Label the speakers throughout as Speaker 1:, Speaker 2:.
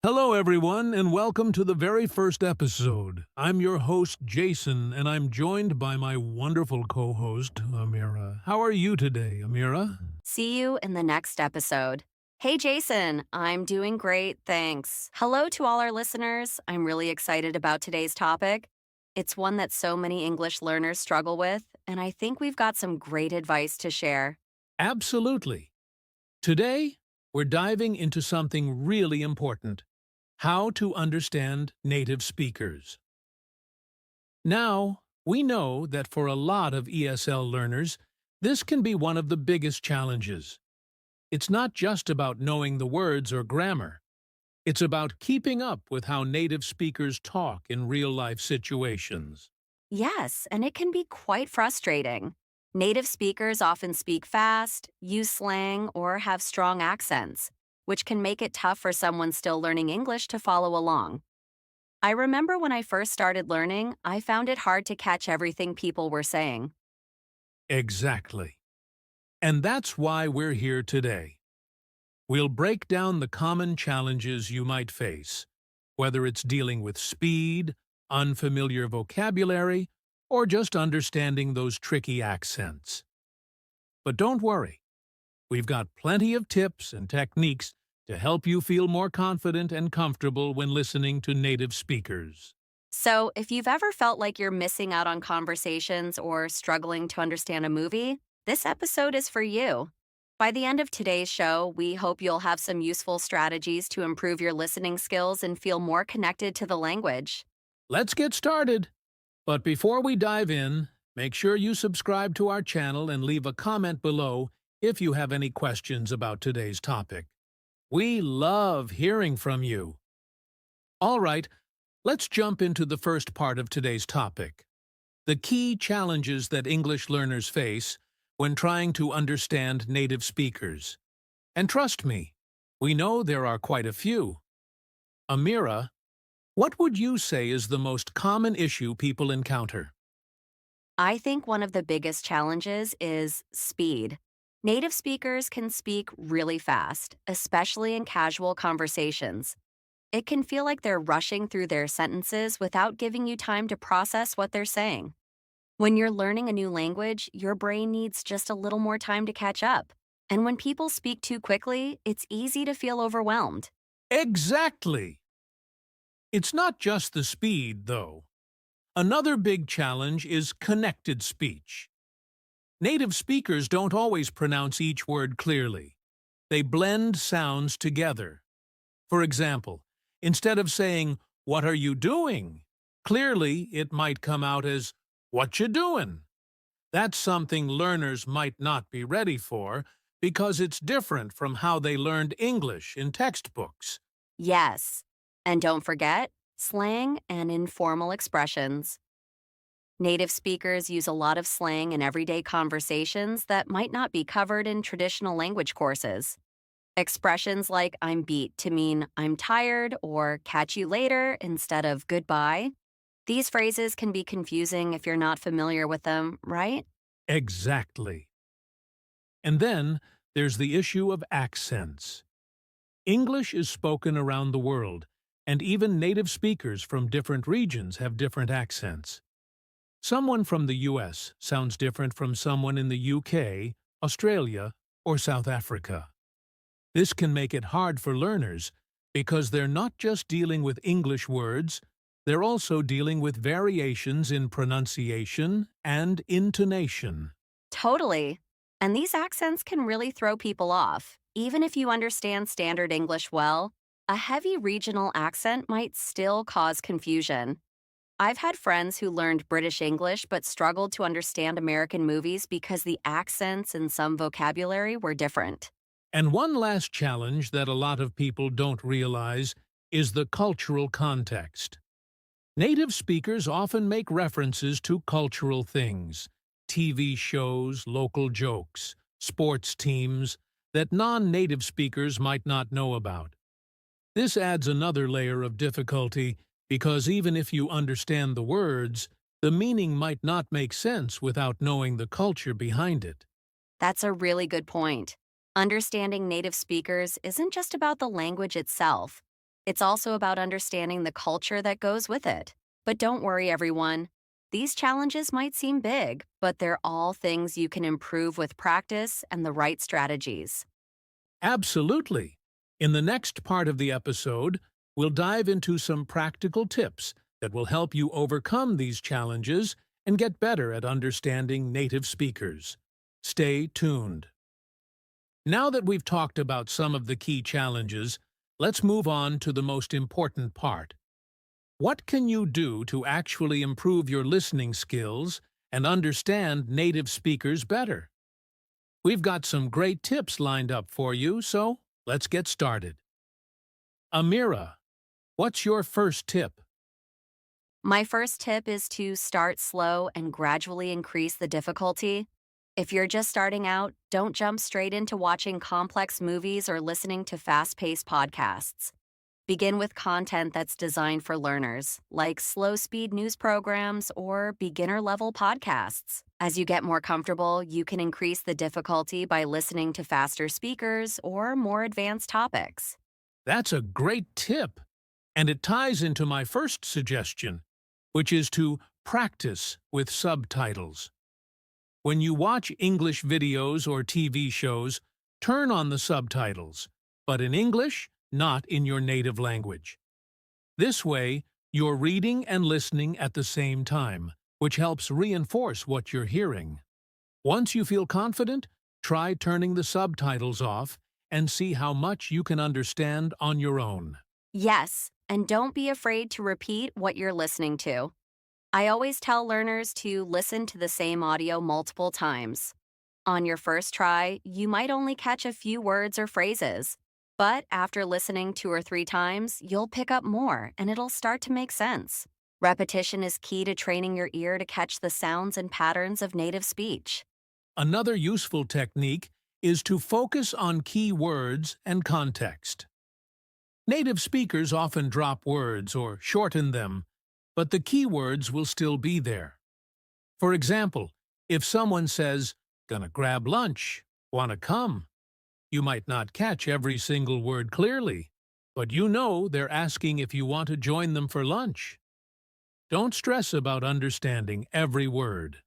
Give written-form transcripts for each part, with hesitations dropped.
Speaker 1: Hello, everyone, and welcome to the very first episode. I'm your host, Jason, and I'm joined by my wonderful co host, Amira. How are you today, Amira?
Speaker 2: See you in the next episode. Hey, Jason, I'm doing great, thanks. Hello to all our listeners. I'm really excited about today's topic. It's one that so many English learners struggle with, and I think we've got some great advice to share.
Speaker 1: Absolutely. Today, we're diving into something really important: how to understand native speakers. Now, we know that for a lot of ESL learners, this can be one of the biggest challenges. It's not just about knowing the words or grammar. It's about keeping up with how native speakers talk in real-life situations.
Speaker 2: Yes, and it can be quite frustrating. Native speakers often speak fast, use slang, or have strong accents, which can make it tough for someone still learning English to follow along. I remember when I first started learning, I found it hard to catch everything people were saying.
Speaker 1: Exactly. And that's why we're here today. We'll break down the common challenges you might face, whether it's dealing with speed, unfamiliar vocabulary, or just understanding those tricky accents. But don't worry, we've got plenty of tips and techniques to help you feel more confident and comfortable when listening to native speakers.
Speaker 2: So, if you've ever felt like you're missing out on conversations or struggling to understand a movie, this episode is for you. By the end of today's show, we hope you'll have some useful strategies to improve your listening skills and feel more connected to the language.
Speaker 1: Let's get started. But before we dive in, make sure you subscribe to our channel and leave a comment below if you have any questions about today's topic. We love hearing from you. All right, let's jump into the first part of today's topic: the key challenges that English learners face when trying to understand native speakers. And trust me, we know there are quite a few. Amira, what would you say is the most common issue people encounter?
Speaker 2: I think one of the biggest challenges is speed. Native speakers can speak really fast, especially in casual conversations. It can feel like they're rushing through their sentences without giving you time to process what they're saying. When you're learning a new language, your brain needs just a little more time to catch up. And when people speak too quickly, it's easy to feel overwhelmed.
Speaker 1: Exactly! It's not just the speed, though. Another big challenge is connected speech. Native speakers don't always pronounce each word clearly. They blend sounds together. For example, instead of saying, "What are you doing?" clearly it might come out as, "What you doing?" That's something learners might not be ready for because it's different from how they learned English in textbooks.
Speaker 2: Yes. And don't forget slang and informal expressions. Native speakers use a lot of slang in everyday conversations that might not be covered in traditional language courses. Expressions like "I'm beat" to mean "I'm tired" or "catch you later" instead of "goodbye." These phrases can be confusing if you're not familiar with them, right?
Speaker 1: Exactly. And then there's the issue of accents. English is spoken around the world, and even native speakers from different regions have different accents. Someone from the US sounds different from someone in the UK, Australia, or South Africa. This can make it hard for learners because they're not just dealing with English words, they're also dealing with variations in pronunciation and intonation.
Speaker 2: Totally. And these accents can really throw people off. Even if you understand standard English well, a heavy regional accent might still cause confusion. I've had friends who learned British English but struggled to understand American movies because the accents and some vocabulary were different.
Speaker 1: And one last challenge that a lot of people don't realize is the cultural context. Native speakers often make references to cultural things: TV shows, local jokes, sports teams, that non-native speakers might not know about. This adds another layer of difficulty because even if you understand the words, the meaning might not make sense without knowing the culture behind it.
Speaker 2: That's a really good point. Understanding native speakers isn't just about the language itself. It's also about understanding the culture that goes with it. But don't worry, everyone. These challenges might seem big, but they're all things you can improve with practice and the right strategies.
Speaker 1: Absolutely. In the next part of the episode, we'll dive into some practical tips that will help you overcome these challenges and get better at understanding native speakers. Stay tuned. Now that we've talked about some of the key challenges, let's move on to the most important part. What can you do to actually improve your listening skills and understand native speakers better? We've got some great tips lined up for you, so let's get started. Amira, what's your first tip?
Speaker 2: My first tip is to start slow and gradually increase the difficulty. If you're just starting out, don't jump straight into watching complex movies or listening to fast paced podcasts. Begin with content that's designed for learners, like slow speed news programs or beginner level podcasts. As you get more comfortable, you can increase the difficulty by listening to faster speakers or more advanced topics.
Speaker 1: That's a great tip, and it ties into my first suggestion, which is to practice with subtitles. When you watch English videos or TV shows, turn on the subtitles, but in English, not in your native language. This way, you're reading and listening at the same time, which helps reinforce what you're hearing. Once you feel confident, try turning the subtitles off and see how much you can understand on your own.
Speaker 2: Yes, and don't be afraid to repeat what you're listening to. I always tell learners to listen to the same audio multiple times. On your first try, you might only catch a few words or phrases, but after listening 2 or 3 times, you'll pick up more and it'll start to make sense. Repetition is key to training your ear to catch the sounds and patterns of native speech.
Speaker 1: Another useful technique is to focus on key words and context. Native speakers often drop words or shorten them, but the key words will still be there. For example, if someone says, "Gonna grab lunch, wanna come?" you might not catch every single word clearly, but you know they're asking if you want to join them for lunch. Don't stress about understanding every word.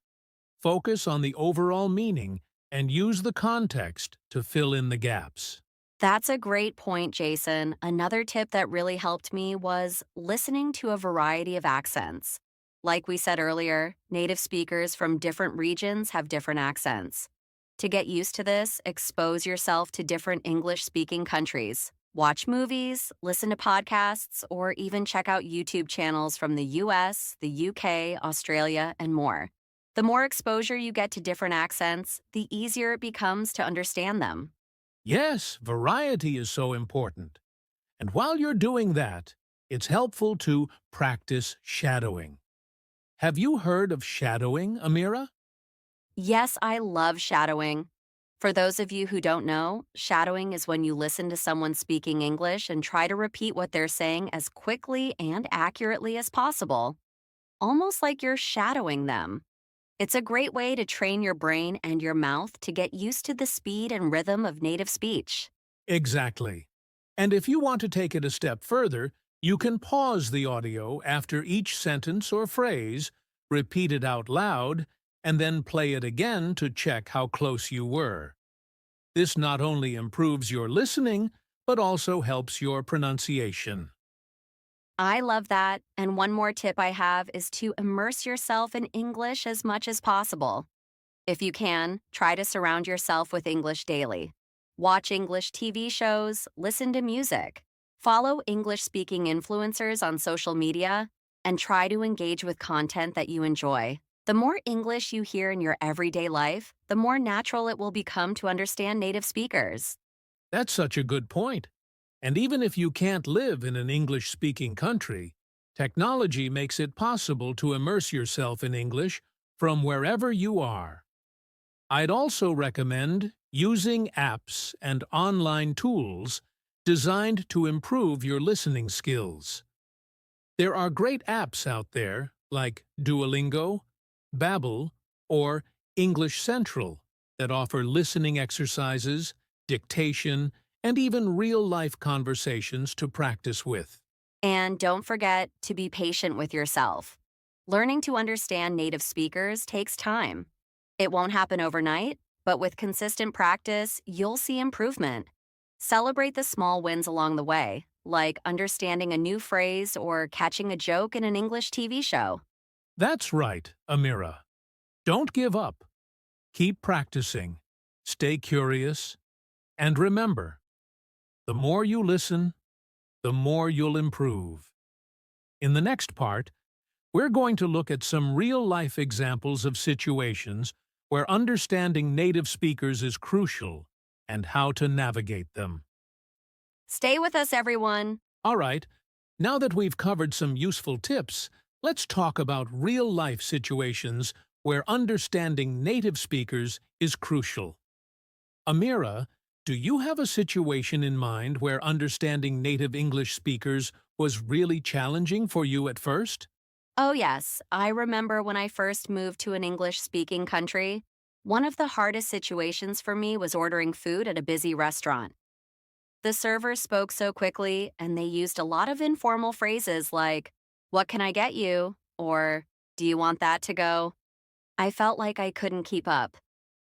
Speaker 1: Focus on the overall meaning and use the context to fill in the gaps.
Speaker 2: That's a great point, Jason. Another tip that really helped me was listening to a variety of accents. Like we said earlier, native speakers from different regions have different accents. To get used to this, expose yourself to different English-speaking countries. Watch movies, listen to podcasts, or even check out YouTube channels from the US, the UK, Australia, and more. The more exposure you get to different accents, the easier it becomes to understand them.
Speaker 1: Yes, variety is so important. And while you're doing that, it's helpful to practice shadowing. Have you heard of shadowing, Amira?
Speaker 2: Yes, I love shadowing. For those of you who don't know, shadowing is when you listen to someone speaking English and try to repeat what they're saying as quickly and accurately as possible, almost like you're shadowing them. It's a great way to train your brain and your mouth to get used to the speed and rhythm of native speech.
Speaker 1: Exactly. And if you want to take it a step further, you can pause the audio after each sentence or phrase, repeat it out loud, and then play it again to check how close you were. This not only improves your listening, but also helps your pronunciation.
Speaker 2: I love that. And one more tip I have is to immerse yourself in English as much as possible. If you can, try to surround yourself with English daily. Watch English TV shows, listen to music, follow English-speaking influencers on social media, and try to engage with content that you enjoy. The more English you hear in your everyday life, the more natural it will become to understand native speakers.
Speaker 1: That's such a good point. And even if you can't live in an English-speaking country, technology makes it possible to immerse yourself in English from wherever you are. I'd also recommend using apps and online tools designed to improve your listening skills. There are great apps out there like Duolingo, Babbel, or English Central that offer listening exercises, dictation, and even real-life conversations to practice with.
Speaker 2: And don't forget to be patient with yourself. Learning to understand native speakers takes time. It won't happen overnight, but with consistent practice, you'll see improvement. Celebrate the small wins along the way, like understanding a new phrase or catching a joke in an English TV show.
Speaker 1: That's right, Amira. Don't give up. Keep practicing. Stay curious. And remember, the more you listen, the more you'll improve. In the next part, we're going to look at some real-life examples of situations where understanding native speakers is crucial and how to navigate them.
Speaker 2: Stay with us, everyone.
Speaker 1: All right, now that we've covered some useful tips, let's talk about real-life situations where understanding native speakers is crucial. Amira, do you have a situation in mind where understanding native English speakers was really challenging for you at first?
Speaker 2: Oh, yes. I remember when I first moved to an English speaking country. One of the hardest situations for me was ordering food at a busy restaurant. The server spoke so quickly, and they used a lot of informal phrases like, "What can I get you?" or "Do you want that to go?" I felt like I couldn't keep up.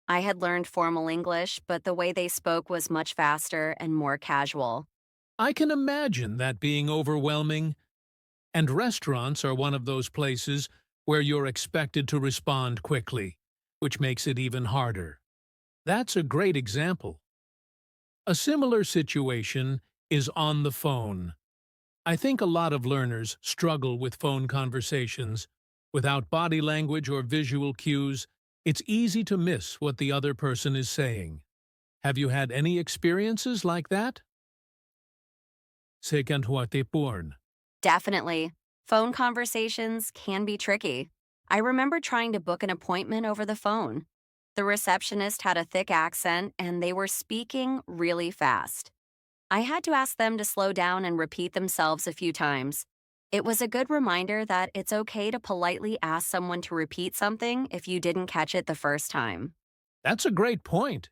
Speaker 2: I had learned formal English, but the way they spoke was much faster and more casual.
Speaker 1: I can imagine that being overwhelming, and restaurants are one of those places where you're expected to respond quickly, which makes it even harder. That's a great example. A similar situation is on the phone. I think a lot of learners struggle with phone conversations. Without body language or visual cues, it's easy to miss what the other person is saying. Have you had any experiences like that? Porn.
Speaker 2: Definitely. Phone conversations can be tricky. I remember trying to book an appointment over the phone. The receptionist had a thick accent and they were speaking really fast. I had to ask them to slow down and repeat themselves a few times. It was a good reminder that it's okay to politely ask someone to repeat something if you didn't catch it the first time.
Speaker 1: That's a great point.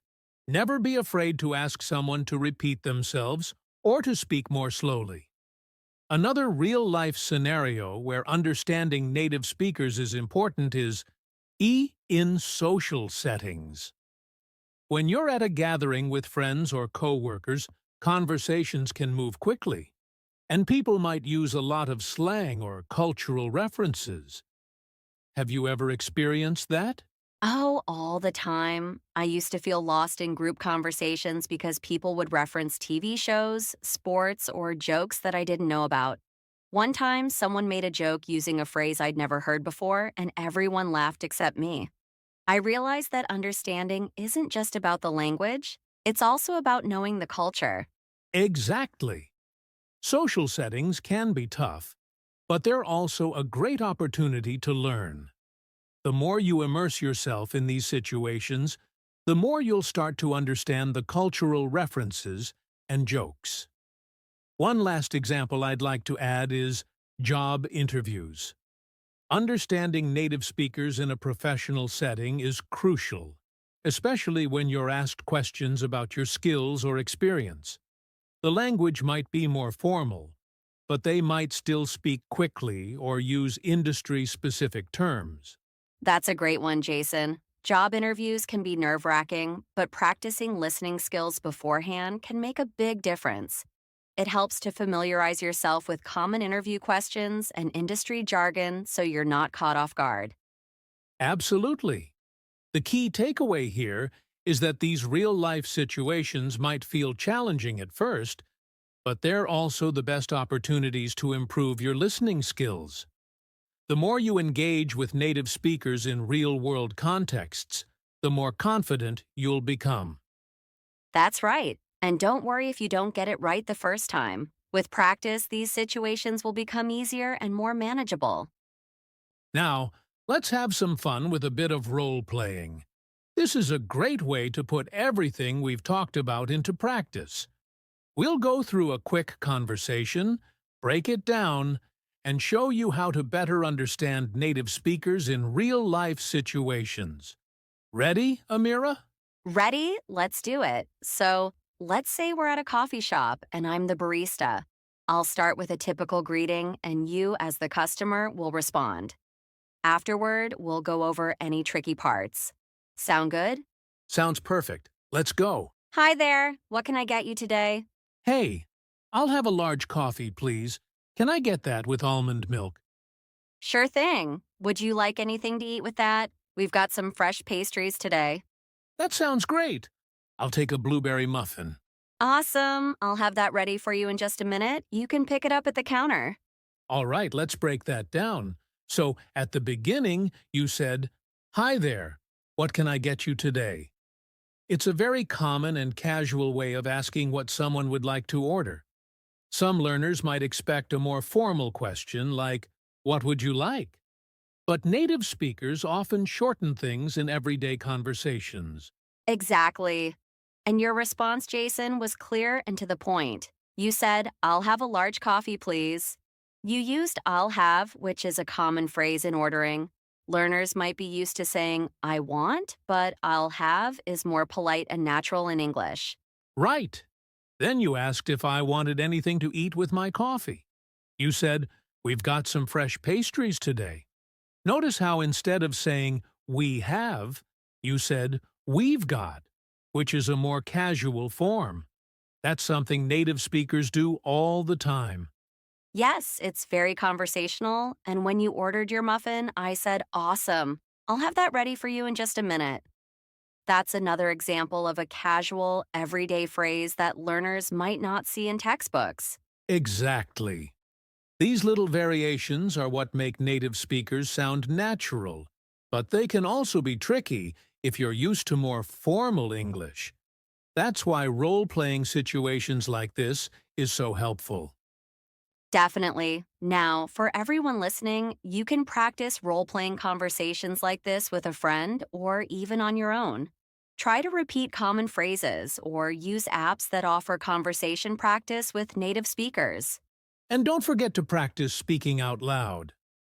Speaker 1: Never be afraid to ask someone to repeat themselves or to speak more slowly. Another real-life scenario where understanding native speakers is important is in social settings. When you're at a gathering with friends or co-workers, conversations can move quickly, and people might use a lot of slang or cultural references. Have you ever experienced that?
Speaker 2: Oh, all the time. I used to feel lost in group conversations because people would reference TV shows, sports, or jokes that I didn't know about. One time, someone made a joke using a phrase I'd never heard before, and everyone laughed except me. I realized that understanding isn't just about the language, it's also about knowing the culture.
Speaker 1: Exactly. Social settings can be tough, but they're also a great opportunity to learn. The more you immerse yourself in these situations, the more you'll start to understand the cultural references and jokes. One last example I'd like to add is job interviews. Understanding native speakers in a professional setting is crucial, especially when you're asked questions about your skills or experience. The language might be more formal, but they might still speak quickly or use industry-specific terms.
Speaker 2: That's a great one, Jason. Job interviews can be nerve-wracking, but practicing listening skills beforehand can make a big difference. It helps to familiarize yourself with common interview questions and industry jargon so you're not caught off guard.
Speaker 1: Absolutely. The key takeaway here is that these real-life situations might feel challenging at first, but they're also the best opportunities to improve your listening skills. The more you engage with native speakers in real-world contexts, the more confident you'll become.
Speaker 2: That's right. And don't worry if you don't get it right the first time. With practice, these situations will become easier and more manageable.
Speaker 1: Now, let's have some fun with a bit of role-playing. This is a great way to put everything we've talked about into practice. We'll go through a quick conversation, break it down, and show you how to better understand native speakers in real-life situations. Ready, Amira?
Speaker 2: Ready? Let's do it. So, Let's say we're at a coffee shop and I'm the barista. I'll start with a typical greeting, and you, as the customer, will respond. Afterward, we'll go over any tricky parts. Sound good?
Speaker 1: Sounds perfect. Let's go.
Speaker 2: Hi there. What can I get you today?
Speaker 1: Hey, I'll have a large coffee, please. Can I get that with almond milk?
Speaker 2: Sure thing. Would you like anything to eat with that? We've got some fresh pastries today.
Speaker 1: That sounds great. I'll take a blueberry muffin.
Speaker 2: Awesome. I'll have that ready for you in just a minute. You can pick it up at the counter.
Speaker 1: All right, let's break that down. So, at the beginning, you said, "Hi there. What can I get you today?" It's a very common and casual way of asking what someone would like to order. Some learners might expect a more formal question like, "What would you like?" But native speakers often shorten things in everyday conversations.
Speaker 2: Exactly. And your response, Jason, was clear and to the point. You said, I'll have a large coffee, please. You used I'll have, which is a common phrase in ordering. Learners might be used to saying, I want, but I'll have is more polite and natural in English.
Speaker 1: Right. Then you asked if I wanted anything to eat with my coffee. You said, "We've got some fresh pastries today." Notice how instead of saying, "we have," you said, "we've got," which is a more casual form. That's something native speakers do all the time.
Speaker 2: Yes, it's very conversational. And when you ordered your muffin, I said, awesome. I'll have that ready for you in just a minute. That's another example of a casual, everyday phrase that learners might not see in textbooks.
Speaker 1: Exactly. These little variations are what make native speakers sound natural, but they can also be tricky if you're used to more formal English. That's why role-playing situations like this is so helpful.
Speaker 2: Definitely. Now, for everyone listening, you can practice role playing conversations like this with a friend or even on your own. Try to repeat common phrases or use apps that offer conversation practice with native speakers.
Speaker 1: And don't forget to practice speaking out loud.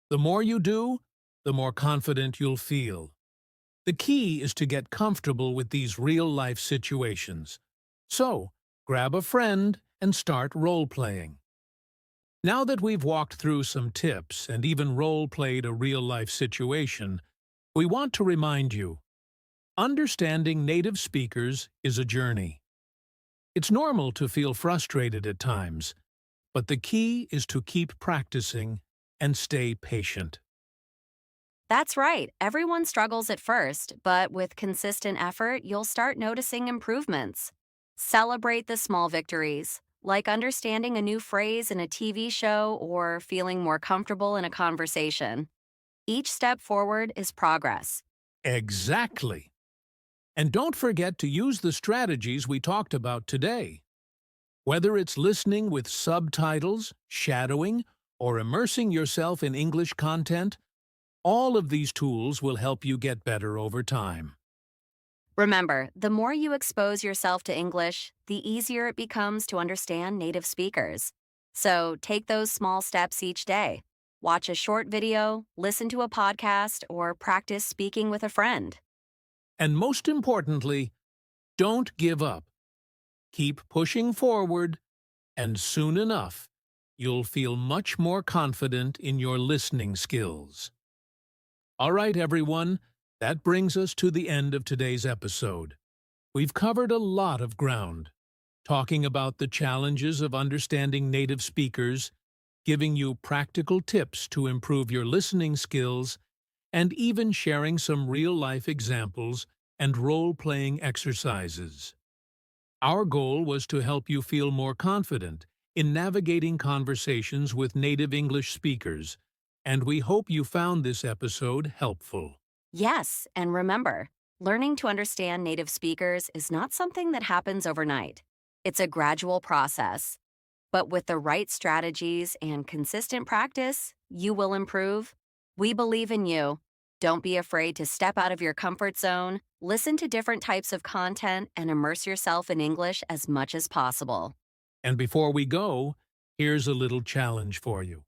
Speaker 1: The more you do, the more confident you'll feel. The key is to get comfortable with these real-life situations. So, grab a friend and start role-playing. Now that we've walked through some tips and even role-played a real-life situation, we want to remind you, understanding native speakers is a journey. It's normal to feel frustrated at times, but the key is to keep practicing and stay patient.
Speaker 2: That's right. Everyone struggles at first, but with consistent effort, you'll start noticing improvements. Celebrate the small victories, like understanding a new phrase in a TV show or feeling more comfortable in a conversation. Each step forward is progress.
Speaker 1: Exactly. And don't forget to use the strategies we talked about today. Whether it's listening with subtitles, shadowing, or immersing yourself in English content, all of these tools will help you get better over time.
Speaker 2: Remember, the more you expose yourself to English, the easier it becomes to understand native speakers. So take those small steps each day. Watch a short video, listen to a podcast, or practice speaking with a friend.
Speaker 1: And most importantly, don't give up. Keep pushing forward, and soon enough, you'll feel much more confident in your listening skills. All right, everyone, that brings us to the end of today's episode. We've covered a lot of ground, talking about the challenges of understanding native speakers, giving you practical tips to improve your listening skills, and even sharing some real-life examples and role-playing exercises. Our goal was to help you feel more confident in navigating conversations with native English speakers, and we hope you found this episode helpful.
Speaker 2: Yes, and remember, learning to understand native speakers is not something that happens overnight. It's a gradual process. But with the right strategies and consistent practice, you will improve. We believe in you. Don't be afraid to step out of your comfort zone, listen to different types of content, and immerse yourself in English as much as possible.
Speaker 1: And before we go, here's a little challenge for you.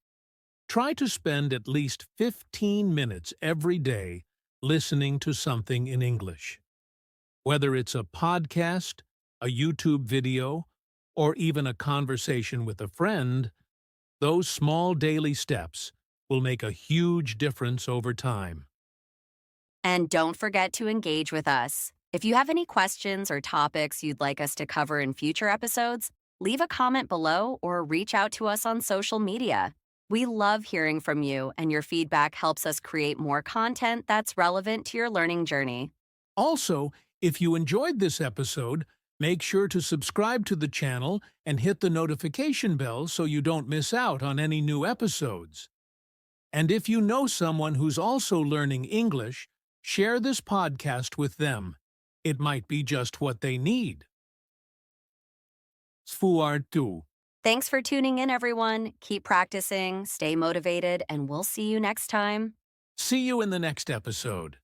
Speaker 1: Try to spend at least 15 minutes every day listening to something in English. Whether it's a podcast, a YouTube video, or even a conversation with a friend, those small daily steps will make a huge difference over time.
Speaker 2: And don't forget to engage with us. If you have any questions or topics you'd like us to cover in future episodes, leave a comment below or reach out to us on social media. We love hearing from you, and your feedback helps us create more content that's relevant to your learning journey.
Speaker 1: Also, if you enjoyed this episode, make sure to subscribe to the channel and hit the notification bell so you don't miss out on any new episodes. And if you know someone who's also learning English, share this podcast with them. It might be just what they need. Sfuartu.
Speaker 2: Thanks for tuning in, everyone. Keep practicing, stay motivated, and we'll see you next time.
Speaker 1: See you in the next episode.